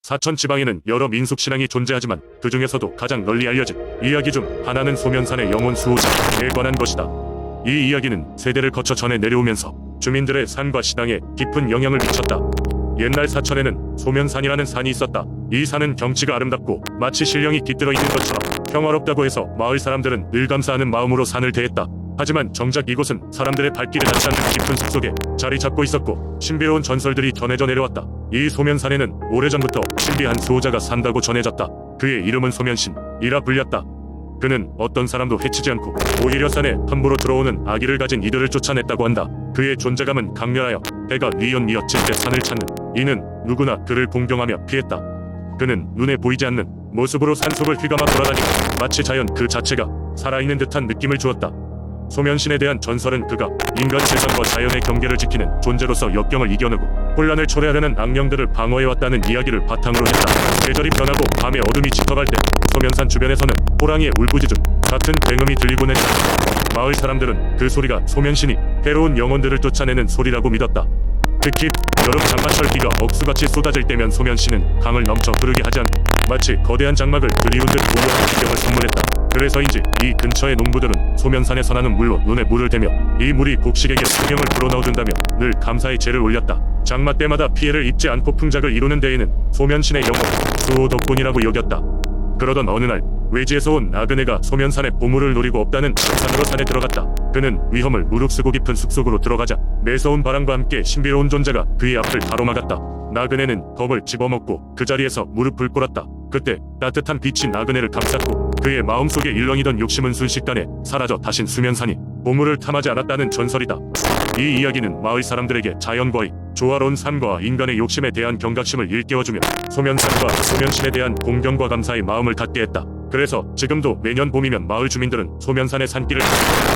사천 지방에는 여러 민속 신앙이 존재하지만 그 중에서도 가장 널리 알려진 이야기 중 하나는 소면산의 영혼 수호자에 관한 것이다. 이 이야기는 세대를 거쳐 전해 내려오면서 주민들의 삶과 신앙에 깊은 영향을 미쳤다. 옛날 사천에는 소면산이라는 산이 있었다. 이 산은 경치가 아름답고 마치 신령이 깃들어 있는 것처럼 평화롭다고 해서 마을 사람들은 늘 감사하는 마음으로 산을 대했다. 하지만 정작 이곳은 사람들의 발길을 닿지 않는 깊은 숲속에 자리 잡고 있었고 신비로운 전설들이 전해져 내려왔다. 이 소면산에는 오래전부터 신비한 수호자가 산다고 전해졌다. 그의 이름은 소면신이라 불렸다. 그는 어떤 사람도 해치지 않고 오히려 산에 함부로 들어오는 악의를 가진 이들을 쫓아냈다고 한다. 그의 존재감은 강렬하여 해가 뉘엿뉘엿질 때 산을 찾는 이는 누구나 그를 공경하며 피했다. 그는 눈에 보이지 않는 모습으로 산속을 휘감아 돌아다니고 마치 자연 그 자체가 살아있는 듯한 느낌을 주었다. 소면신에 대한 전설은 그가 인간 세상과 자연의 경계를 지키는 존재로서 역경을 이겨내고 혼란을 초래하려는 악령들을 방어해왔다는 이야기를 바탕으로 했다. 계절이 변하고 밤의 어둠이 짙어갈 때 소면산 주변에서는 호랑이의 울부짖음 같은 굉음이 들리곤 했다. 마을 사람들은 그 소리가 소면신이 해로운 영혼들을 쫓아내는 소리라고 믿었다. 특히 여름 장마철 비가 억수같이 쏟아질 때면 소면신은 강을 넘쳐 흐르게 하지 않고 마치 거대한 장막을 그리운 듯 고요한 풍경을 선물했다. 그래서인지 이 근처의 농부들은 소면산에서 나는 물로 눈에 물을 대며 이 물이 곡식에게 생명을 불어넣어준다며 늘 감사의 제를 올렸다. 장마 때마다 피해를 입지 않고 풍작을 이루는 데에는 소면신의 영혼 수호 덕분이라고 여겼다. 그러던 어느 날 외지에서 온 나그네가 소면산의 보물을 노리고 없다는 산으로 산에 들어갔다. 그는 위험을 무릅쓰고 깊은 숲속으로 들어가자 매서운 바람과 함께 신비로운 존재가 그의 앞을 가로막았다. 나그네는 겁을 집어먹고 그 자리에서 무릎을 꿇었다. 그때 따뜻한 빛이 나그네를 감쌌고 그의 마음속에 일렁이던 욕심은 순식간에 사라져 다신 수면산이 보물을 탐하지 않았다는 전설이다. 이 이야기는 마을 사람들에게 자연과의 조화로운 삶과 인간의 욕심에 대한 경각심을 일깨워주며 소면산과 소면신에 대한 공경과 감사의 마음을 갖게 했다. 그래서 지금도 매년 봄이면 마을 주민들은 소면산의 산길을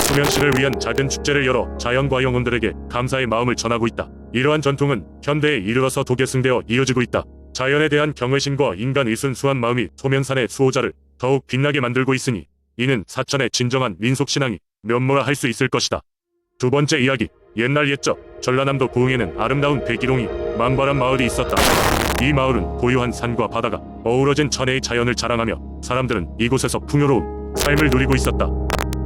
소면신을 위한 작은 축제를 열어 자연과 영혼들에게 감사의 마음을 전하고 있다. 이러한 전통은 현대에 이르러서 도계승되어 이어지고 있다. 자연에 대한 경외심과 인간의 순수한 마음이 소면산의 수호자를 더욱 빛나게 만들고 있으니 이는 사천의 진정한 민속신앙이 면모라 할 수 있을 것이다. 두 번째 이야기. 옛날 옛적 전라남도 고흥에는 아름다운 백일홍이 망발한 마을이 있었다. 이 마을은 고요한 산과 바다가 어우러진 천혜의 자연을 자랑하며 사람들은 이곳에서 풍요로운 삶을 누리고 있었다.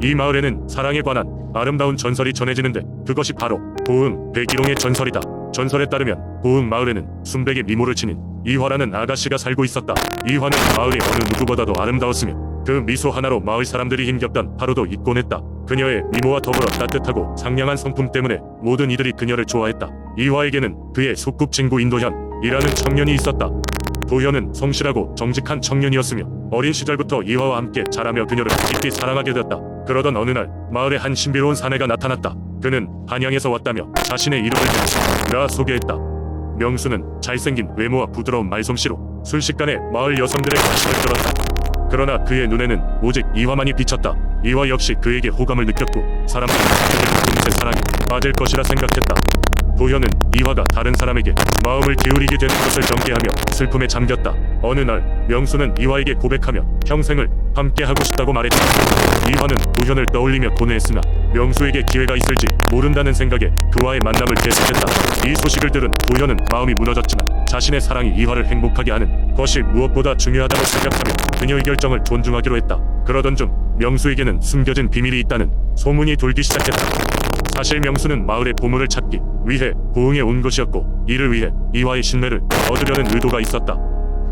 이 마을에는 사랑에 관한 아름다운 전설이 전해지는데 그것이 바로 고흥 백일홍의 전설이다. 전설에 따르면 고흥 마을에는 순백의 미모를 지닌 이화라는 아가씨가 살고 있었다. 이화는 마을의 어느 누구보다도 아름다웠으며 그 미소 하나로 마을 사람들이 힘겹던 하루도 잊곤 했다. 그녀의 미모와 더불어 따뜻하고 상냥한 성품 때문에 모든 이들이 그녀를 좋아했다. 이화에게는 그의 소꿉친구 인도현이라는 청년이 있었다. 도현은 성실하고 정직한 청년이었으며 어린 시절부터 이화와 함께 자라며 그녀를 깊이 사랑하게 되었다. 그러던 어느 날 마을에 한 신비로운 사내가 나타났다. 그는 한양에서 왔다며 자신의 이름을 명수라 소개했다. 명수는 잘생긴 외모와 부드러운 말솜씨로 순식간에 마을 여성들의 관심을 끌었다. 그러나 그의 눈에는 오직 이화만이 비쳤다. 이화 역시 그에게 호감을 느꼈고 사람들은 그를 금세 사랑에 빠질 것이라 생각했다. 도현은 이화가 다른 사람에게 마음을 기울이게 되는 것을 경계하며 슬픔에 잠겼다. 어느 날 명수는 이화에게 고백하며 평생을 함께하고 싶다고 말했다. 이화는 도현을 떠올리며 고뇌했으나 명수에게 기회가 있을지 모른다는 생각에 그와의 만남을 계속했다. 이 소식을 들은 도현은 마음이 무너졌지만 자신의 사랑이 이화를 행복하게 하는 것이 무엇보다 중요하다고 생각하며 그녀의 결정을 존중하기로 했다. 그러던 중 명수에게는 숨겨진 비밀이 있다는 소문이 돌기 시작했다. 사실 명수는 마을의 보물을 찾기 위해 고흥에 온 것이었고 이를 위해 이화의 신뢰를 얻으려는 의도가 있었다.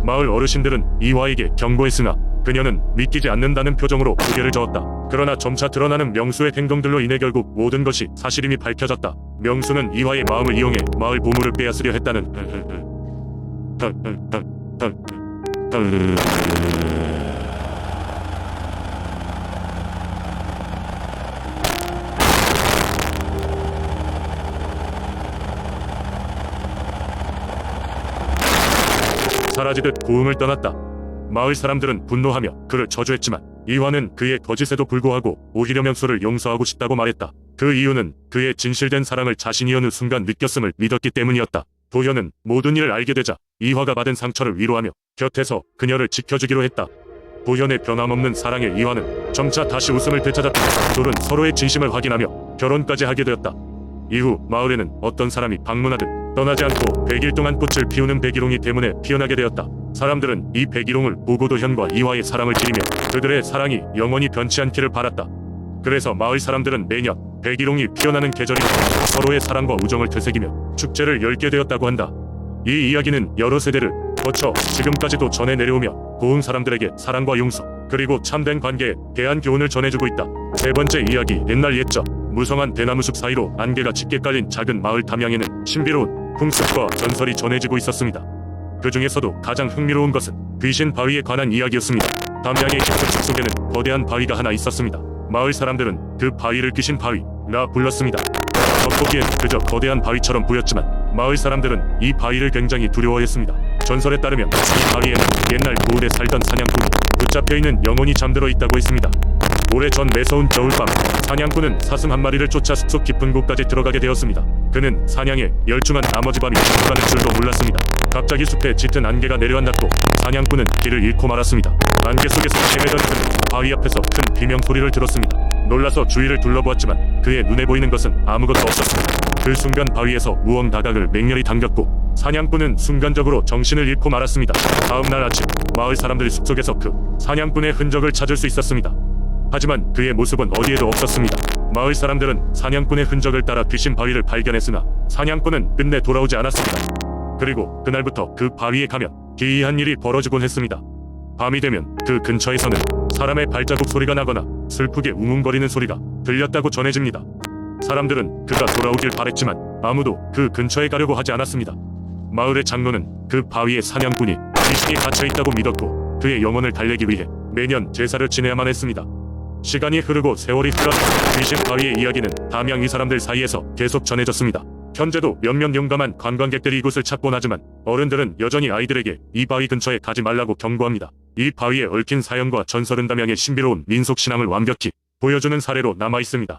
마을 어르신들은 이화에게 경고했으나 그녀는 믿기지 않는다는 표정으로 고개를 저었다. 그러나 점차 드러나는 명수의 행동들로 인해 결국 모든 것이 사실임이 밝혀졌다. 명수는 이화의 마음을 이용해 마을 보물을 빼앗으려 했다는 사라지듯 고흥을 떠났다. 마을 사람들은 분노하며 그를 저주했지만 이화는 그의 거짓에도 불구하고 오히려 명수를 용서하고 싶다고 말했다. 그 이유는 그의 진실된 사랑을 자신이 어느 순간 느꼈음을 믿었기 때문이었다. 도현은 모든 일을 알게 되자 이화가 받은 상처를 위로하며 곁에서 그녀를 지켜주기로 했다. 도현의 변함없는 사랑에 이화는 점차 다시 웃음을 되찾았다. 둘은 서로의 진심을 확인하며 결혼까지 하게 되었다. 이후 마을에는 어떤 사람이 방문하듯 떠나지 않고 100일 동안 꽃을 피우는 백일홍이 대문에 피어나게 되었다. 사람들은 이 백일홍을 보고도 현과 이화의 사랑을 기리며 그들의 사랑이 영원히 변치 않기를 바랐다. 그래서 마을 사람들은 매년 백일홍이 피어나는 계절이면 서로의 사랑과 우정을 되새기며 축제를 열게 되었다고 한다. 이 이야기는 여러 세대를 거쳐 지금까지도 전해 내려오며 고운 사람들에게 사랑과 용서 그리고 참된 관계에 대한 교훈을 전해주고 있다. 세 번째 이야기. 옛날 옛적 무성한 대나무숲 사이로 안개가 짙게 깔린 작은 마을 담양에는 신비로운 풍습과 전설이 전해지고 있었습니다. 그 중에서도 가장 흥미로운 것은 귀신 바위에 관한 이야기였습니다. 담양의 깊은 숲속에는 거대한 바위가 하나 있었습니다. 마을 사람들은 그 바위를 귀신 바위라 불렀습니다. 겉보기엔 그저 거대한 바위처럼 보였지만 마을 사람들은 이 바위를 굉장히 두려워했습니다. 전설에 따르면 이 바위에는 옛날 고을에 살던 사냥꾼이 붙잡혀있는 영혼이 잠들어 있다고 했습니다. 오래전 매서운 겨울밤, 사냥꾼은 사슴 한 마리를 쫓아 숲속 깊은 곳까지 들어가게 되었습니다. 그는 사냥에 열중한 나머지 밤이 흘러가는 줄도 몰랐습니다. 갑자기 숲에 짙은 안개가 내려앉았고 사냥꾼은 길을 잃고 말았습니다. 안개 속에서 헤매던 그는 바위 앞에서 큰 비명소리를 들었습니다. 놀라서 주위를 둘러보았지만 그의 눈에 보이는 것은 아무것도 없었습니다. 그 순간 바위에서 무언가각을 맹렬히 당겼고 사냥꾼은 순간적으로 정신을 잃고 말았습니다. 다음 날 아침 마을 사람들이 숲속에서 그 사냥꾼의 흔적을 찾을 수 있었습니다. 하지만 그의 모습은 어디에도 없었습니다. 마을 사람들은 사냥꾼의 흔적을 따라 귀신 바위를 발견했으나 사냥꾼은 끝내 돌아오지 않았습니다. 그리고 그날부터 그 바위에 가면 기이한 일이 벌어지곤 했습니다. 밤이 되면 그 근처에서는 사람의 발자국 소리가 나거나 슬프게 웅웅거리는 소리가 들렸다고 전해집니다. 사람들은 그가 돌아오길 바랬지만 아무도 그 근처에 가려고 하지 않았습니다. 마을의 장로는 그 바위에 사냥꾼이 귀신이 갇혀있다고 믿었고 그의 영혼을 달래기 위해 매년 제사를 지내야만 했습니다. 시간이 흐르고 세월이 흘러 귀신 바위의 이야기는 담양 이 사람들 사이에서 계속 전해졌습니다. 현재도 몇몇 용감한 관광객들이 이곳을 찾곤 하지만 어른들은 여전히 아이들에게 이 바위 근처에 가지 말라고 경고합니다. 이 바위에 얽힌 사연과 전설은 담양의 신비로운 민속신앙을 완벽히 보여주는 사례로 남아있습니다.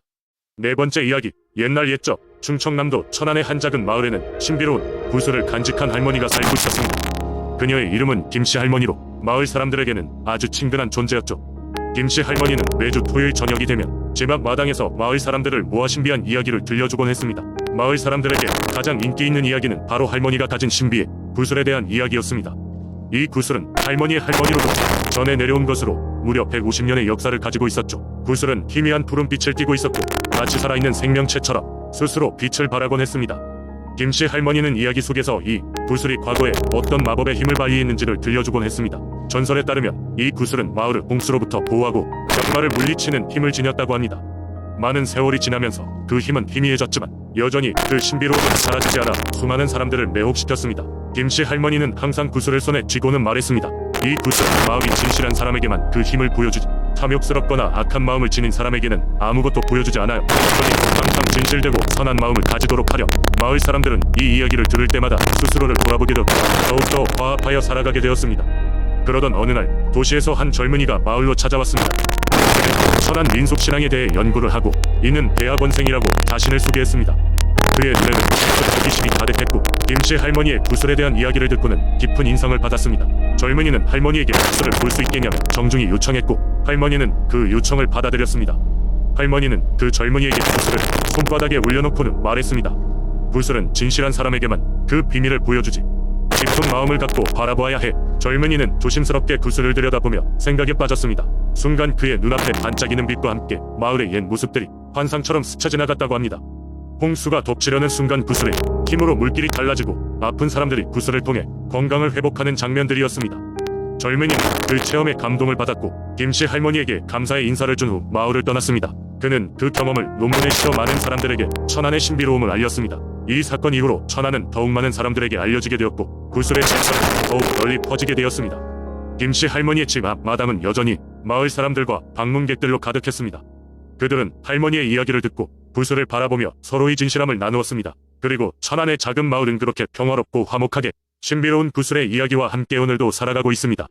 네 번째 이야기. 옛날 옛적 충청남도 천안의 한 작은 마을에는 신비로운 구슬을 간직한 할머니가 살고 있었습니다. 그녀의 이름은 김씨 할머니로 마을 사람들에게는 아주 친근한 존재였죠. 김씨 할머니는 매주 토요일 저녁이 되면 집 앞 마당에서 마을 사람들을 모아 신비한 이야기를 들려주곤 했습니다. 마을 사람들에게 가장 인기 있는 이야기는 바로 할머니가 가진 신비의 구슬에 대한 이야기였습니다. 이 구슬은 할머니의 할머니로부터 전해 내려온 것으로 무려 150년의 역사를 가지고 있었죠. 구슬은 희미한 푸른빛을 띠고 있었고 마치 살아있는 생명체처럼 스스로 빛을 발하곤 했습니다. 김씨 할머니는 이야기 속에서 이 구슬이 과거에 어떤 마법의 힘을 발휘했는지를 들려주곤 했습니다. 전설에 따르면 이 구슬은 마을을 홍수로부터 보호하고 병마를 물리치는 힘을 지녔다고 합니다. 많은 세월이 지나면서 그 힘은 희미해졌지만 여전히 그 신비로움은 사라지지 않아 수많은 사람들을 매혹시켰습니다. 김씨 할머니는 항상 구슬을 손에 쥐고는 말했습니다. 이 구슬은 마음이 진실한 사람에게만 그 힘을 보여주지 탐욕스럽거나 악한 마음을 지닌 사람에게는 아무것도 보여주지 않아요. 그러니 항상 진실되고 선한 마음을 가지도록 하렴. 마을 사람들은 이 이야기를 들을 때마다 스스로를 돌아보게 되고 더욱더 화합하여 살아가게 되었습니다. 그러던 어느 날 도시에서 한 젊은이가 마을로 찾아왔습니다. 그는 천안 민속신앙에 대해 연구를 하고 이는 대학원생이라고 자신을 소개했습니다. 그의 눈에는 호기심이 가득했고 김씨 할머니의 구슬에 대한 이야기를 듣고는 깊은 인상을 받았습니다. 젊은이는 할머니에게 구슬을 볼 수 있겠냐며 정중히 요청했고 할머니는 그 요청을 받아들였습니다. 할머니는 그 젊은이에게 구슬을 손바닥에 올려놓고는 말했습니다. 구슬은 진실한 사람에게만 그 비밀을 보여주지 깊은 마음을 갖고 바라보아야 해. 젊은이는 조심스럽게 구슬을 들여다보며 생각에 빠졌습니다. 순간 그의 눈앞에 반짝이는 빛과 함께 마을의 옛 모습들이 환상처럼 스쳐 지나갔다고 합니다. 홍수가 덮치려는 순간 구슬에 힘으로 물길이 갈라지고 아픈 사람들이 구슬을 통해 건강을 회복하는 장면들이었습니다. 젊은이는 그 체험에 감동을 받았고 김씨 할머니에게 감사의 인사를 준 후 마을을 떠났습니다. 그는 그 경험을 논문에 실어 많은 사람들에게 천안의 신비로움을 알렸습니다. 이 사건 이후로 천안은 더욱 많은 사람들에게 알려지게 되었고 구슬의 진설은 더욱 널리 퍼지게 되었습니다. 김씨 할머니의 집 앞 마당은 여전히 마을 사람들과 방문객들로 가득했습니다. 그들은 할머니의 이야기를 듣고 구슬을 바라보며 서로의 진실함을 나누었습니다. 그리고 천안의 작은 마을은 그렇게 평화롭고 화목하게 신비로운 구슬의 이야기와 함께 오늘도 살아가고 있습니다.